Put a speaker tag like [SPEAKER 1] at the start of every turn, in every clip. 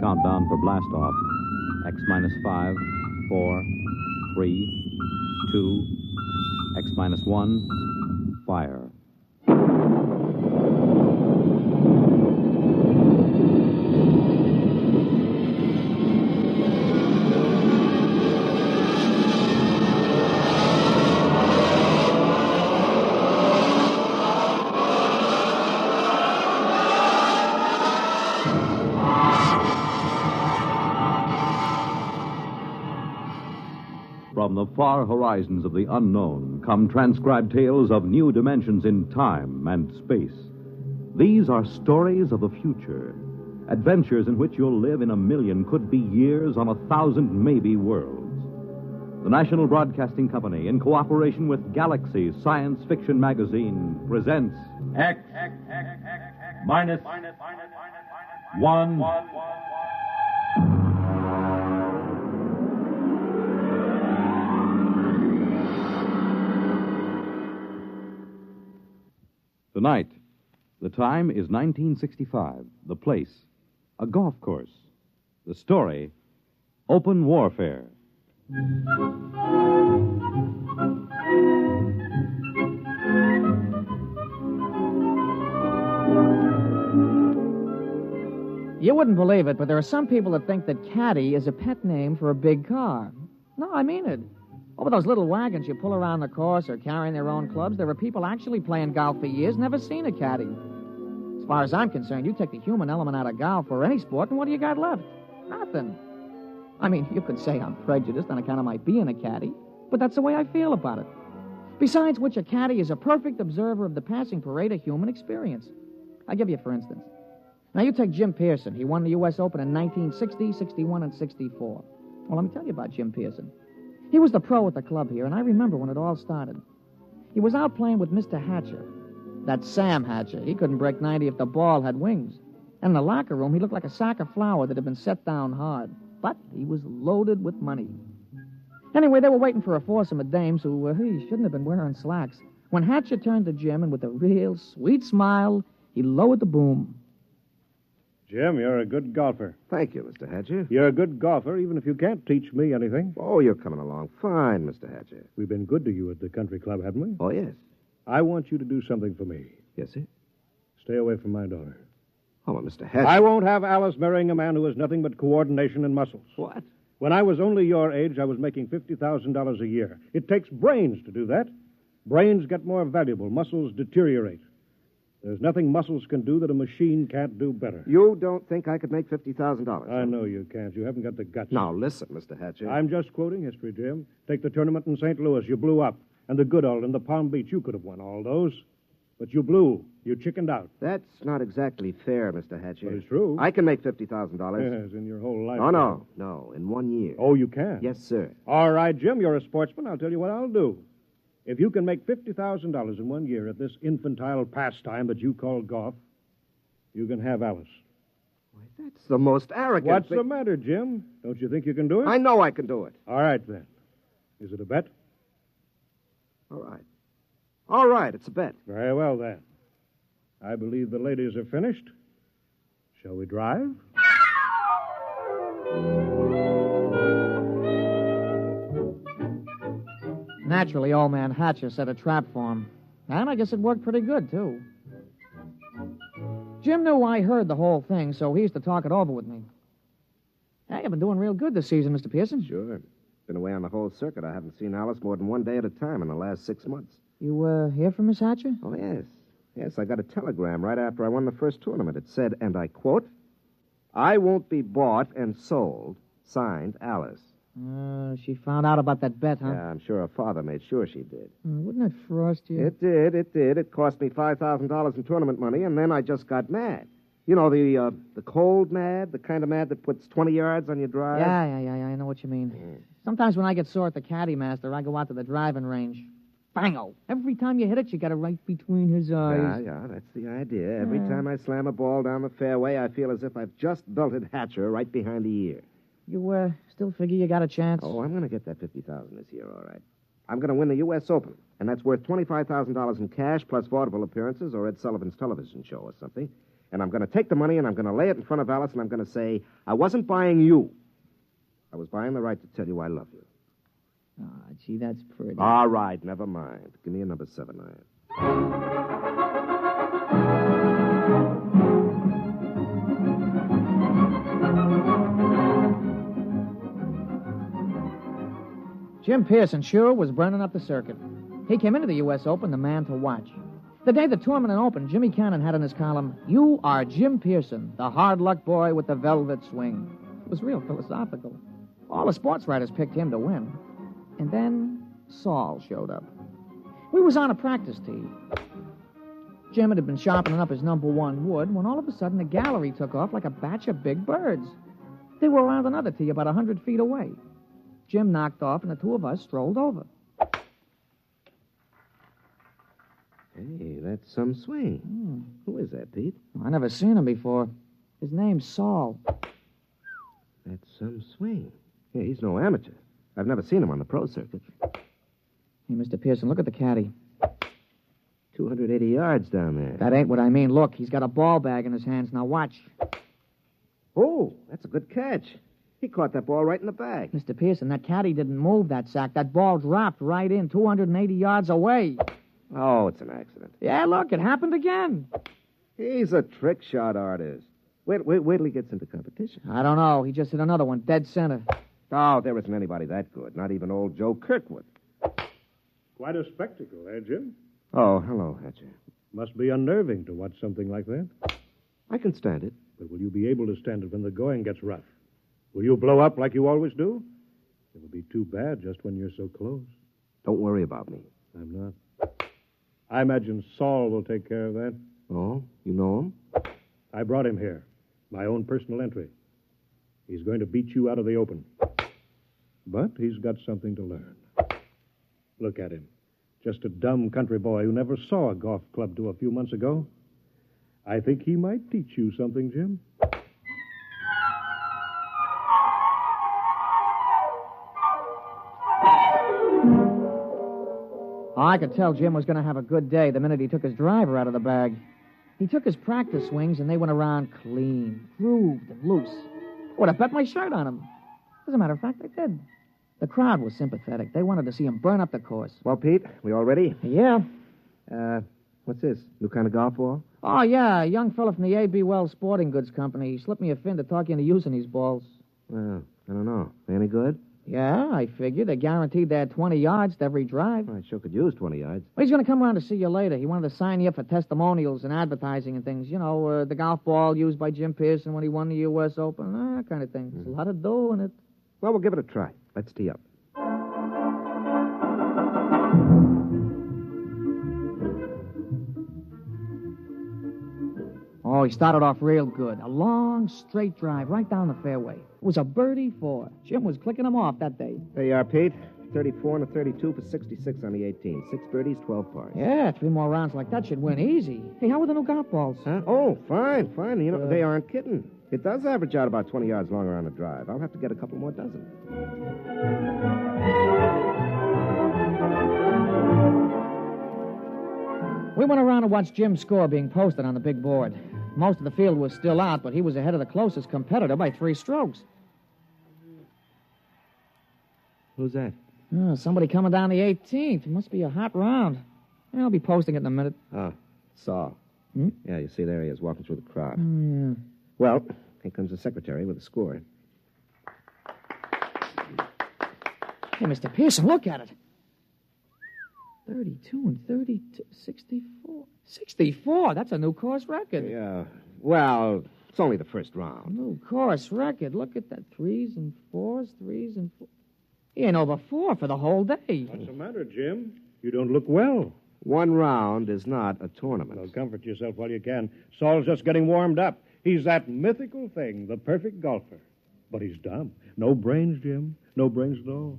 [SPEAKER 1] Countdown for blast off. X minus 5, 4, 3, 2, X minus 1, fire. From the far horizons of the unknown come transcribed tales of new dimensions in time and space. These are stories of the future, adventures in which you'll live in a million, could be years, on 1,000 maybe worlds. The National Broadcasting Company, in cooperation with Galaxy Science Fiction Magazine, presents
[SPEAKER 2] X minus 1.
[SPEAKER 1] Tonight, the time is 1965. The place, a golf course. The story, open warfare.
[SPEAKER 3] You wouldn't believe it, but there are some people that think that caddy is a pet name for a big car. No, I mean it. Over those little wagons you pull around the course or carrying their own clubs, there are people actually playing golf for years, never seen a caddy. As far as I'm concerned, you take the human element out of golf or any sport, and what do you got left? Nothing. I mean, you could say I'm prejudiced on account of my being a caddy, but that's the way I feel about it. Besides which, a caddy is a perfect observer of the passing parade of human experience. I'll give you for instance. Now, you take Jim Pearson. He won the U.S. Open in 1960, 61, and 64. Well, let me tell you about Jim Pearson. He was the pro at the club here, and I remember when it all started. He was out playing with Mr. Hatcher. That's Sam Hatcher. He couldn't break 90 if the ball had wings. And in the locker room, he looked like a sack of flour that had been set down hard. But he was loaded with money. Anyway, they were waiting for a foursome of dames who shouldn't have been wearing slacks. When Hatcher turned to Jim, and with a real sweet smile, he lowered the boom.
[SPEAKER 4] Jim, you're a good golfer.
[SPEAKER 5] Thank you, Mr. Hatcher.
[SPEAKER 4] You're a good golfer, even if you can't teach me anything.
[SPEAKER 5] Oh, you're coming along fine, Mr. Hatcher.
[SPEAKER 4] We've been good to you at the country club, haven't we?
[SPEAKER 5] Oh, yes.
[SPEAKER 4] I want you to do something for me.
[SPEAKER 5] Yes, sir?
[SPEAKER 4] Stay away from my daughter.
[SPEAKER 5] Oh, well, Mr. Hatcher.
[SPEAKER 4] I won't have Alice marrying a man who has nothing but coordination and muscles.
[SPEAKER 5] What?
[SPEAKER 4] When I was only your age, I was making $50,000 a year. It takes brains to do that. Brains get more valuable. Muscles deteriorate. There's nothing muscles can do that a machine can't do better.
[SPEAKER 5] You don't think I could make $50,000?
[SPEAKER 4] I know you can't. You haven't got the guts.
[SPEAKER 5] Now, listen, Mr. Hatcher.
[SPEAKER 4] I'm just quoting history, Jim. Take the tournament in St. Louis. You blew up. And the Goodall and the Palm Beach. You could have won all those. But you blew. You chickened out.
[SPEAKER 5] That's not exactly fair, Mr. Hatcher.
[SPEAKER 4] But it's true.
[SPEAKER 5] I can make $50,000.
[SPEAKER 4] Yes, in your whole life.
[SPEAKER 5] Oh, no, in 1 year.
[SPEAKER 4] Oh, you can?
[SPEAKER 5] Yes, sir.
[SPEAKER 4] All right, Jim, you're a sportsman. I'll tell you what I'll do. If you can make $50,000 in 1 year at this infantile pastime that you call golf, you can have Alice.
[SPEAKER 5] Why, that's the most arrogant
[SPEAKER 4] What's
[SPEAKER 5] thing.
[SPEAKER 4] the matter, Jim? Don't you think you can do it?
[SPEAKER 5] I know I can do it.
[SPEAKER 4] All right, then. Is it a bet?
[SPEAKER 5] All right. All right, it's a bet.
[SPEAKER 4] Very well, then. I believe the ladies are finished. Shall we drive?
[SPEAKER 3] Naturally, old man Hatcher set a trap for him. And I guess it worked pretty good, too. Jim knew I heard the whole thing, so he used to talk it over with me. Hey, you've been doing real good this season, Mr. Pearson.
[SPEAKER 5] Sure. Been away on the whole circuit. I haven't seen Alice more than 1 day at a time in the last 6 months.
[SPEAKER 3] You, hear from Miss Hatcher?
[SPEAKER 5] Oh, yes. Yes, I got a telegram right after I won the first tournament. It said, and I quote, "I won't be bought and sold. Signed, Alice."
[SPEAKER 3] She found out about that bet, huh?
[SPEAKER 5] Yeah, I'm sure her father made sure she did.
[SPEAKER 3] Wouldn't it frost you?
[SPEAKER 5] It did. It cost me $5,000 in tournament money, and then I just got mad. You know, the cold mad, the kind of mad that puts 20 yards on your drive?
[SPEAKER 3] Yeah, I know what you mean. Sometimes when I get sore at the caddy master, I go out to the driving range. Bango! Every time you hit it, you got it right between his eyes.
[SPEAKER 5] Yeah, that's the idea. Every time I slam a ball down the fairway, I feel as if I've just belted Hatcher right behind the ear.
[SPEAKER 3] You, still figure you got a chance?
[SPEAKER 5] Oh, I'm going to get that $50,000 this year, all right. I'm going to win the U.S. Open, and that's worth $25,000 in cash plus vaudeville appearances or Ed Sullivan's television show or something. And I'm going to take the money and I'm going to lay it in front of Alice and I'm going to say, I wasn't buying you. I was buying the right to tell you I love you.
[SPEAKER 3] Ah, gee, that's pretty.
[SPEAKER 5] All right, never mind. Give me a number 79.
[SPEAKER 3] Jim Pearson sure was burning up the circuit. He came into the U.S. Open the man to watch. The day the tournament opened, Jimmy Cannon had in his column, "You are Jim Pearson, the hard luck boy with the velvet swing." It was real philosophical. All the sports writers picked him to win. And then Saul showed up. We was on a practice tee. Jim had been sharpening up his number 1 wood when all of a sudden the gallery took off like a batch of big birds. They were around another tee about 100 feet away. Jim knocked off, and the two of us strolled over.
[SPEAKER 5] Hey, that's some swing. Who is that, Pete?
[SPEAKER 3] I never seen him before. His name's Saul.
[SPEAKER 5] That's some swing. Yeah, he's no amateur. I've never seen him on the pro circuit.
[SPEAKER 3] Hey, Mr. Pearson, look at the caddy.
[SPEAKER 5] 280 yards down there.
[SPEAKER 3] That ain't what I mean. Look, he's got a ball bag in his hands. Now watch.
[SPEAKER 5] Oh, that's a good catch. He caught that ball right in the bag.
[SPEAKER 3] Mr. Pearson, that caddy didn't move that sack. That ball dropped right in 280 yards away.
[SPEAKER 5] Oh, it's an accident.
[SPEAKER 3] Yeah, look, it happened again.
[SPEAKER 5] He's a trick shot artist. Wait till he gets into competition.
[SPEAKER 3] I don't know. He just hit another one, dead center.
[SPEAKER 5] Oh, there isn't anybody that good. Not even old Joe Kirkwood.
[SPEAKER 4] Quite a spectacle, eh, Jim?
[SPEAKER 5] Oh, hello, Hatcher.
[SPEAKER 4] Must be unnerving to watch something like that.
[SPEAKER 5] I can stand it.
[SPEAKER 4] But will you be able to stand it when the going gets rough? Will you blow up like you always do? It would be too bad just when you're so close.
[SPEAKER 5] Don't worry about me.
[SPEAKER 4] I'm not. I imagine Saul will take care of that.
[SPEAKER 5] Oh, you know him?
[SPEAKER 4] I brought him here. My own personal entry. He's going to beat you out of the open. But he's got something to learn. Look at him. Just a dumb country boy who never saw a golf club till a few months ago. I think he might teach you something, Jim.
[SPEAKER 3] I could tell Jim was going to have a good day the minute he took his driver out of the bag. He took his practice swings, and they went around clean, grooved, and loose. I would have bet my shirt on him. As a matter of fact, I did. The crowd was sympathetic. They wanted to see him burn up the course.
[SPEAKER 5] Well, Pete, we all ready?
[SPEAKER 3] Yeah.
[SPEAKER 5] What's this? New kind of golf ball?
[SPEAKER 3] Oh, yeah, a young fella from the A.B. Wells Sporting Goods Company. He slipped me a fin to talk you into using these balls.
[SPEAKER 5] Well, I don't know. They any good?
[SPEAKER 3] Yeah, I figured. They guaranteed they had 20 yards to every drive.
[SPEAKER 5] Well, I sure could use 20 yards.
[SPEAKER 3] Well, he's going to come around to see you later. He wanted to sign you up for testimonials and advertising and things. You know, the golf ball used by Jim Pearson when he won the U.S. Open, that kind of thing. There's a lot of dough in it.
[SPEAKER 5] Well, we'll give it a try. Let's tee up.
[SPEAKER 3] Oh, he started off real good. A long, straight drive right down the fairway. It was a birdie 4. Jim was clicking him off that day.
[SPEAKER 5] There you are, Pete. 34 and a 32 for 66 on the 18. 6 birdies, 12 pars.
[SPEAKER 3] Yeah, 3 more rounds like that should win easy. Hey, how were the new golf balls?
[SPEAKER 5] Huh? Oh, fine. You know, they aren't kidding. It does average out about 20 yards longer on the drive. I'll have to get a couple more dozen.
[SPEAKER 3] We went around and watched Jim's score being posted on the big board. Most of the field was still out, but he was ahead of the closest competitor by 3 strokes.
[SPEAKER 5] Who's that?
[SPEAKER 3] Oh, somebody coming down the 18th. It must be a hot round. Yeah, I'll be posting it in a minute.
[SPEAKER 5] Oh, Saul.
[SPEAKER 3] Hmm?
[SPEAKER 5] Yeah, you see there he is walking through the crowd.
[SPEAKER 3] Oh, yeah.
[SPEAKER 5] Well, here comes the secretary with the score.
[SPEAKER 3] Hey, Mr. Pearson, look at it. 32 and 32, 64. 64? That's a new course record.
[SPEAKER 5] Yeah, well, it's only the first round.
[SPEAKER 3] New course record. Look at that. 3s and 4s, 3s and 4. He ain't over 4 for the whole day.
[SPEAKER 4] What's the matter, Jim? You don't look well.
[SPEAKER 5] One round is not a tournament.
[SPEAKER 4] Well, comfort yourself while you can. Saul's just getting warmed up. He's that mythical thing, the perfect golfer. But he's dumb. No brains, Jim. No brains at all.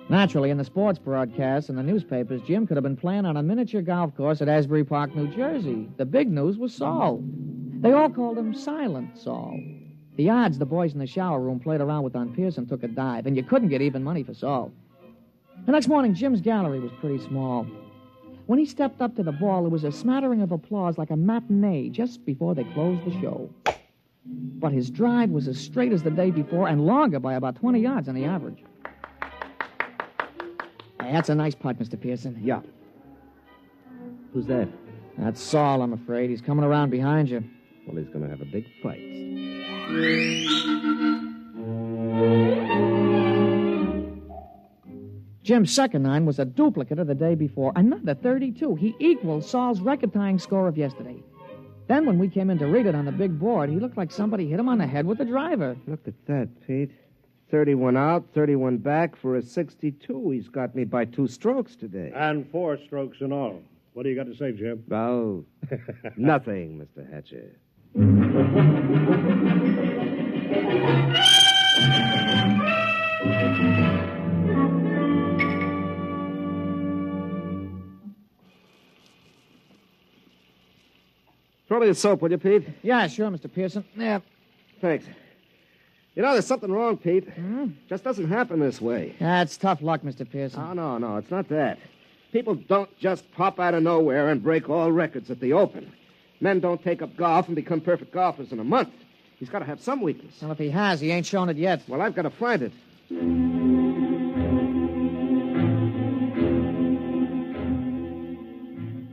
[SPEAKER 3] Naturally, in the sports broadcasts and the newspapers, Jim could have been playing on a miniature golf course at Asbury Park, New Jersey. The big news was Saul. They all called him Silent Saul. The odds the boys in the shower room played around with on Pearson took a dive, and you couldn't get even money for Saul. The next morning, Jim's gallery was pretty small. When he stepped up to the ball, there was a smattering of applause like a matinee just before they closed the show. But his drive was as straight as the day before and longer by about 20 yards on the average. Hey, that's a nice putt, Mr. Pearson.
[SPEAKER 5] Yeah. Who's that?
[SPEAKER 3] That's Saul, I'm afraid. He's coming around behind you.
[SPEAKER 5] Well, he's going to have a big fight.
[SPEAKER 3] Jim's second nine was a duplicate of the day before. Another 32. He equaled Saul's record-tying score of yesterday. Then when we came in to read it on the big board, he looked like somebody hit him on the head with a driver.
[SPEAKER 5] Look at that, Pete. 31 out, 31 back for a 62. He's got me by 2 strokes today.
[SPEAKER 4] And 4 strokes in all. What do you got to say, Jim?
[SPEAKER 5] Oh, nothing, Mr. Hatcher. Throw me the soap, will you, Pete?
[SPEAKER 3] Yeah, sure, Mr. Pearson. Yeah.
[SPEAKER 5] Thanks. You know, there's something wrong, Pete. Just doesn't happen this way.
[SPEAKER 3] That's tough luck, Mr. Pearson.
[SPEAKER 5] Oh, no, it's not that. People don't just pop out of nowhere and break all records at the Open. Men don't take up golf and become perfect golfers in a month. He's got to have some weakness.
[SPEAKER 3] Well, if he has, he ain't shown it yet.
[SPEAKER 5] Well, I've got to find it.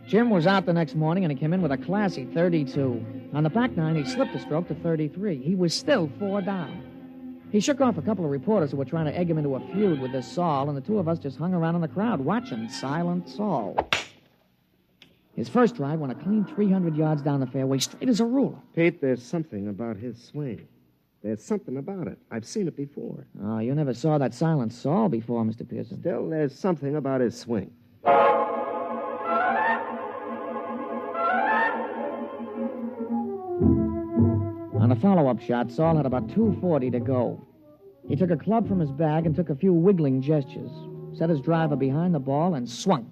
[SPEAKER 3] Jim was out the next morning, and he came in with a classy 32. On the back nine, he slipped a stroke to 33. He was still 4 down. He shook off a couple of reporters who were trying to egg him into a feud with this Saul, and the two of us just hung around in the crowd watching Silent Saul. His first drive went a clean 300 yards down the fairway, straight as a ruler.
[SPEAKER 5] Pete, there's something about his swing. There's something about it. I've seen it before.
[SPEAKER 3] Oh, you never saw that Silent Saul before, Mr. Pearson.
[SPEAKER 5] Still, there's something about his swing.
[SPEAKER 3] On the follow-up shot, Saul had about 240 to go. He took a club from his bag and took a few wiggling gestures, set his driver behind the ball, and swung.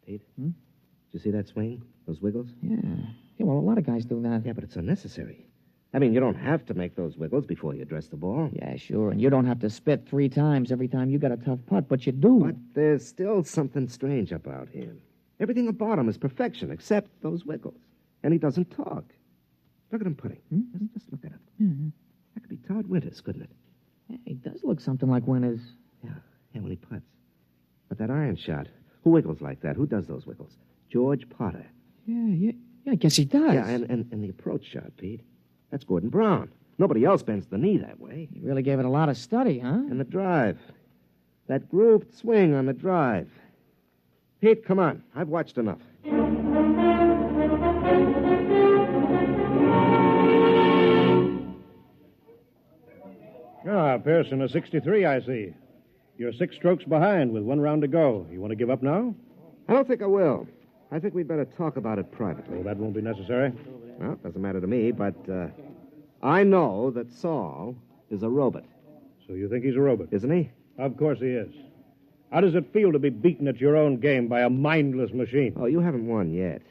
[SPEAKER 5] Pete? Did you see that swing? Those wiggles?
[SPEAKER 3] Yeah, well, a lot of guys do that.
[SPEAKER 5] Yeah, but it's unnecessary. I mean, you don't have to make those wiggles before you address the ball.
[SPEAKER 3] Yeah, sure, and you don't have to spit 3 times every time you got a tough putt, but you do.
[SPEAKER 5] But there's still something strange about him. Everything about him is perfection, except those wiggles. And he doesn't talk. Look at him putting. Just look at him.
[SPEAKER 3] Mm-hmm.
[SPEAKER 5] That could be Todd Winters, couldn't it?
[SPEAKER 3] Yeah, he does look something like Winters.
[SPEAKER 5] Yeah, when he putts. But that iron shot, who wiggles like that? Who does those wiggles? George Potter.
[SPEAKER 3] Yeah, I guess he does.
[SPEAKER 5] Yeah, and the approach shot, Pete. That's Gordon Brown. Nobody else bends the knee that way.
[SPEAKER 3] He really gave it a lot of study, huh?
[SPEAKER 5] And the drive. That grooved swing on the drive. Pete, come on. I've watched enough.
[SPEAKER 4] Ah, Pearson, a 63, I see. You're 6 strokes behind with 1 round to go. You want to give up now?
[SPEAKER 5] I don't think I will. I think we'd better talk about it privately.
[SPEAKER 4] Oh, that won't be necessary.
[SPEAKER 5] Well, it doesn't matter to me, but I know that Saul is a robot.
[SPEAKER 4] So you think he's a robot?
[SPEAKER 5] Isn't he?
[SPEAKER 4] Of course he is. How does it feel to be beaten at your own game by a mindless machine?
[SPEAKER 5] Oh, you haven't won yet.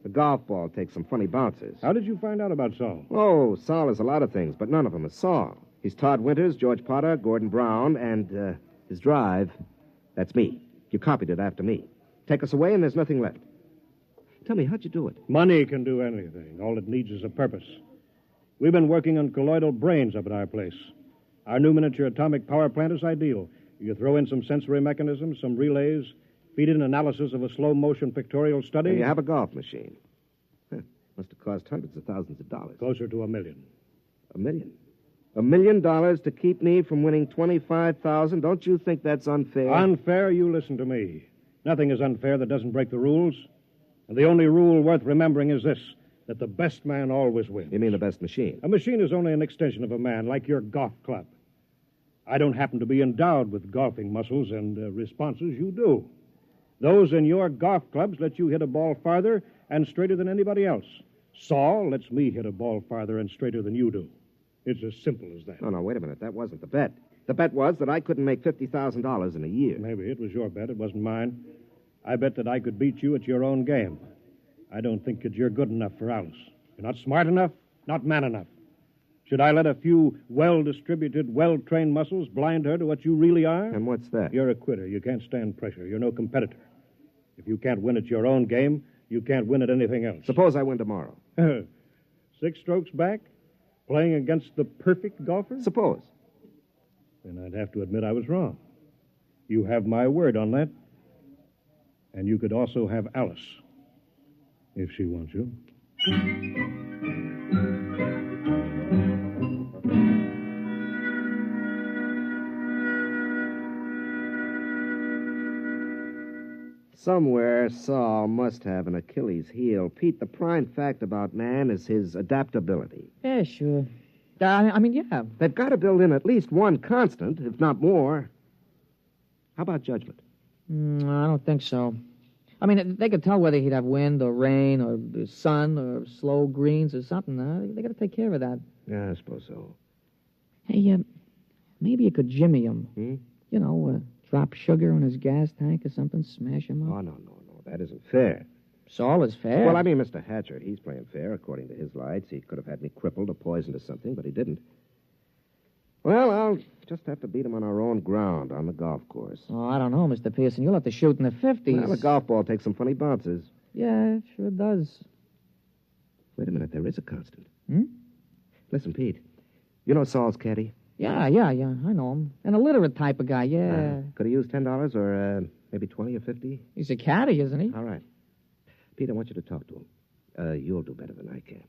[SPEAKER 5] The golf ball takes some funny bounces.
[SPEAKER 4] How did you find out about Saul?
[SPEAKER 5] Oh, Saul is a lot of things, but none of them is Saul. He's Todd Winters, George Potter, Gordon Brown, and his drive, that's me. You copied it after me. Take us away and there's nothing left. Tell me, how'd you do it?
[SPEAKER 4] Money can do anything. All it needs is a purpose. We've been working on colloidal brains up at our place. Our new miniature atomic power plant is ideal. You throw in some sensory mechanisms, some relays, feed in analysis of a slow-motion pictorial study.
[SPEAKER 5] And you have a golf machine. Must have cost hundreds of thousands of dollars.
[SPEAKER 4] Closer to $1 million.
[SPEAKER 5] $1 million? $1 million to keep me from winning $25,000? Don't you think that's unfair?
[SPEAKER 4] Unfair? You listen to me. Nothing is unfair that doesn't break the rules. And the only rule worth remembering is this, that the best man always wins.
[SPEAKER 5] You mean the best machine?
[SPEAKER 4] A machine is only an extension of a man, like your golf club. I don't happen to be endowed with golfing muscles and responses. You do. Those in your golf clubs let you hit a ball farther and straighter than anybody else. Saul lets me hit a ball farther and straighter than you do. It's as simple as that.
[SPEAKER 5] No, wait a minute. That wasn't the bet. The bet was that I couldn't make $50,000 in a year.
[SPEAKER 4] Maybe it was your bet. It wasn't mine. I bet that I could beat you at your own game. I don't think that you're good enough for Alice. You're not smart enough, not man enough. Should I let a few well-distributed, well-trained muscles blind her to what you really are?
[SPEAKER 5] And what's that?
[SPEAKER 4] You're a quitter. You can't stand pressure. You're no competitor. If you can't win at your own game, you can't win at anything else.
[SPEAKER 5] Suppose I win tomorrow.
[SPEAKER 4] 6 strokes back? Playing against the perfect golfer?
[SPEAKER 5] Suppose.
[SPEAKER 4] Then I'd have to admit I was wrong. You have my word on that. And you could also have Alice, if she wants you.
[SPEAKER 5] Somewhere, Saul must have an Achilles heel. Pete, the prime fact about man is his adaptability.
[SPEAKER 3] Yeah, sure. Yeah.
[SPEAKER 5] They've got to build in at least one constant, if not more. How about judgment?
[SPEAKER 3] I don't think so. They could tell whether he'd have wind or rain or sun or slow greens or something. They got to take care of that.
[SPEAKER 5] Yeah, I suppose so.
[SPEAKER 3] Hey, maybe you could jimmy him.
[SPEAKER 5] Hmm?
[SPEAKER 3] Drop sugar in his gas tank or something, smash him up.
[SPEAKER 5] Oh, no. That isn't fair.
[SPEAKER 3] Saul is fair.
[SPEAKER 5] Well, Mr. Hatcher, he's playing fair according to his lights. He could have had me crippled or poisoned or something, but he didn't. Well, I'll just have to beat him on our own ground on the golf course.
[SPEAKER 3] Oh, I don't know, Mr. Pearson. You'll have to shoot in the 50s.
[SPEAKER 5] Well, the golf ball takes some funny bounces.
[SPEAKER 3] Yeah, it sure does.
[SPEAKER 5] Wait a minute, there is a constant.
[SPEAKER 3] Hmm?
[SPEAKER 5] Listen, Pete, you know Saul's caddy?
[SPEAKER 3] Yeah, I know him. An illiterate type of guy, yeah.
[SPEAKER 5] Could he use $10 or maybe 20 or 50?
[SPEAKER 3] He's a caddy, isn't he?
[SPEAKER 5] All right. Pete, I want you to talk to him. You'll do better than I can.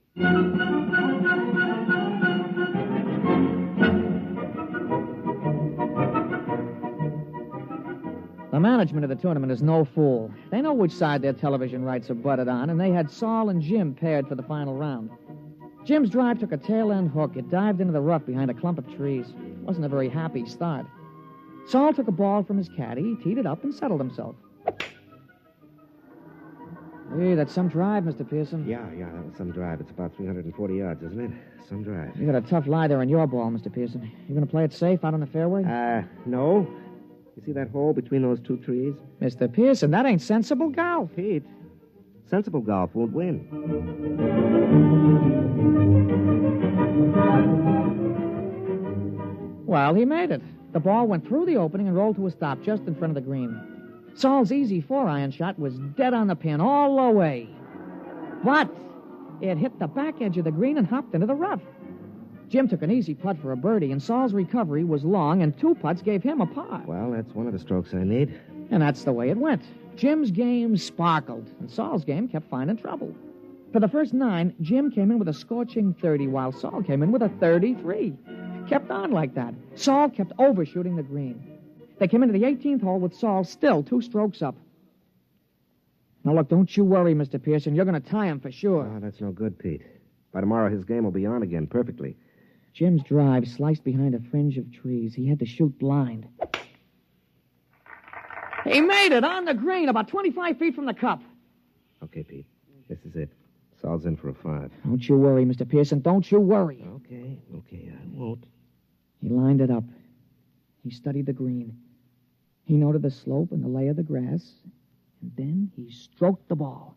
[SPEAKER 3] The management of the tournament is no fool. They know which side their television rights are butted on, and they had Saul and Jim paired for the final round. Jim's drive took a tail-end hook. It dived into the rough behind a clump of trees. It wasn't a very happy start. Saul took a ball from his caddy, teed it up, and settled himself. Hey, that's some drive, Mr. Pearson.
[SPEAKER 5] Yeah, that was some drive. It's about 340 yards, isn't it? Some drive.
[SPEAKER 3] You got a tough lie there on your ball, Mr. Pearson. You going to play it safe out on the fairway?
[SPEAKER 5] No. You see that hole between those 2 trees?
[SPEAKER 3] Mr. Pearson, that ain't sensible golf.
[SPEAKER 5] Pete, sensible golf won't win.
[SPEAKER 3] Well, he made it. The ball went through the opening and rolled to a stop just in front of the green. Saul's easy 4-iron shot was dead on the pin all the way. But it hit the back edge of the green and hopped into the rough. Jim took an easy putt for a birdie, and Saul's recovery was long, and 2 putts gave him a par.
[SPEAKER 5] Well, that's one of the strokes I need.
[SPEAKER 3] And that's the way it went. Jim's game sparkled, and Saul's game kept finding trouble. For the first 9, Jim came in with a scorching 30, while Saul came in with a 33. Kept on like that. Saul kept overshooting the green. They came into the 18th hole with Saul still 2 strokes up. Now, look, don't you worry, Mr. Pearson. You're going to tie him for sure.
[SPEAKER 5] Oh, that's no good, Pete. By tomorrow, his game will be on again perfectly.
[SPEAKER 3] Jim's drive sliced behind a fringe of trees. He had to shoot blind. He made it on the green, about 25 feet from the cup.
[SPEAKER 5] Okay, Pete. This is it. Saul's in for a 5.
[SPEAKER 3] Don't you worry, Mr. Pearson. Don't you worry.
[SPEAKER 5] Okay, I won't.
[SPEAKER 3] He lined it up. He studied the green. He noted the slope and the lay of the grass, and then he stroked the ball.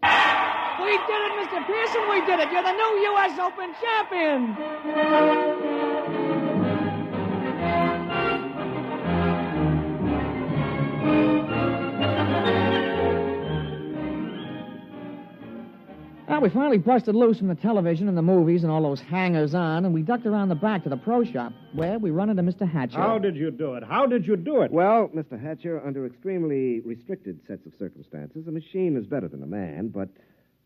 [SPEAKER 3] We did it, Mr. Pearson, we did it. You're the new U.S. Open champion. Well, we finally busted loose from the television and the movies and all those hangers-on, and we ducked around the back to the pro shop, where we run into Mr. Hatcher.
[SPEAKER 4] How did you do it?
[SPEAKER 5] Well, Mr. Hatcher, under extremely restricted sets of circumstances, a machine is better than a man, but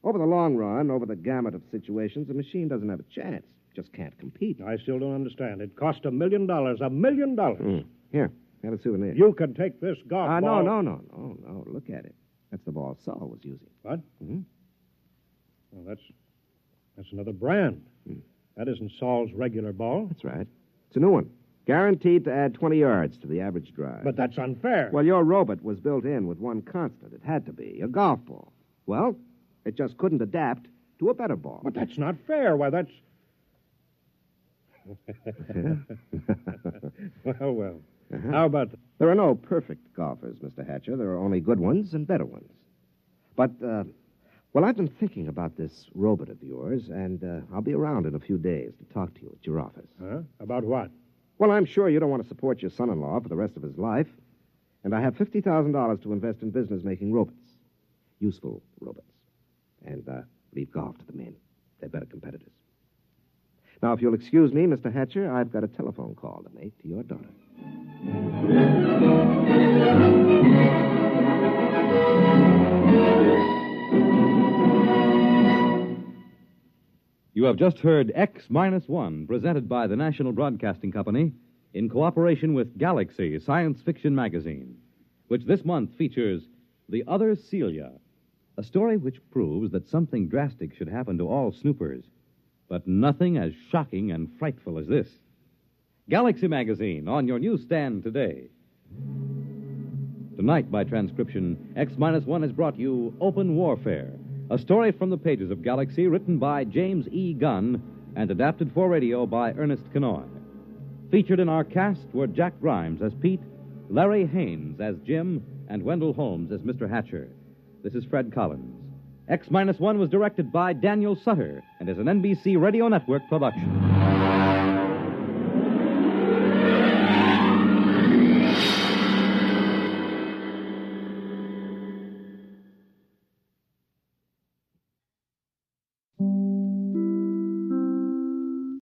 [SPEAKER 5] over the long run, over the gamut of situations, a machine doesn't have a chance. Just can't compete.
[SPEAKER 4] I still don't understand. It cost $1 million. $1 million.
[SPEAKER 5] Here, have a souvenir.
[SPEAKER 4] You can take this golf ball.
[SPEAKER 5] No. Look at it. That's the ball Saul was using.
[SPEAKER 4] What?
[SPEAKER 5] Mm-hmm.
[SPEAKER 4] Well, that's another brand. That isn't Saul's regular ball.
[SPEAKER 5] That's right. It's a new one. Guaranteed to add 20 yards to the average drive.
[SPEAKER 4] But that's unfair.
[SPEAKER 5] Well, your robot was built in with one constant. It had to be a golf ball. Well, it just couldn't adapt to a better ball.
[SPEAKER 4] But that's not fair. Why, that's... Well.
[SPEAKER 5] Uh-huh.
[SPEAKER 4] How about...
[SPEAKER 5] There are no perfect golfers, Mr. Hatcher. There are only good ones and better ones. But Well, I've been thinking about this robot of yours, and I'll be around in a few days to talk to you at your office.
[SPEAKER 4] Huh? About what?
[SPEAKER 5] Well, I'm sure you don't want to support your son-in-law for the rest of his life. And I have $50,000 to invest in business making robots. Useful robots. And leave golf to the men. They're better competitors. Now, if you'll excuse me, Mr. Hatcher, I've got a telephone call to make to your daughter.
[SPEAKER 1] You have just heard X-1, presented by the National Broadcasting Company in cooperation with Galaxy Science Fiction Magazine, which this month features The Other Celia, a story which proves that something drastic should happen to all snoopers, but nothing as shocking and frightful as this. Galaxy Magazine, on your newsstand today. Tonight, by transcription, X-1 has brought you Open Warfare, a story from the pages of Galaxy written by James E. Gunn and adapted for radio by Ernest Kenoy. Featured in our cast were Jack Grimes as Pete, Larry Haynes as Jim, and Wendell Holmes as Mr. Hatcher. This is Fred Collins. X-1 was directed by Daniel Sutter and is an NBC Radio Network production.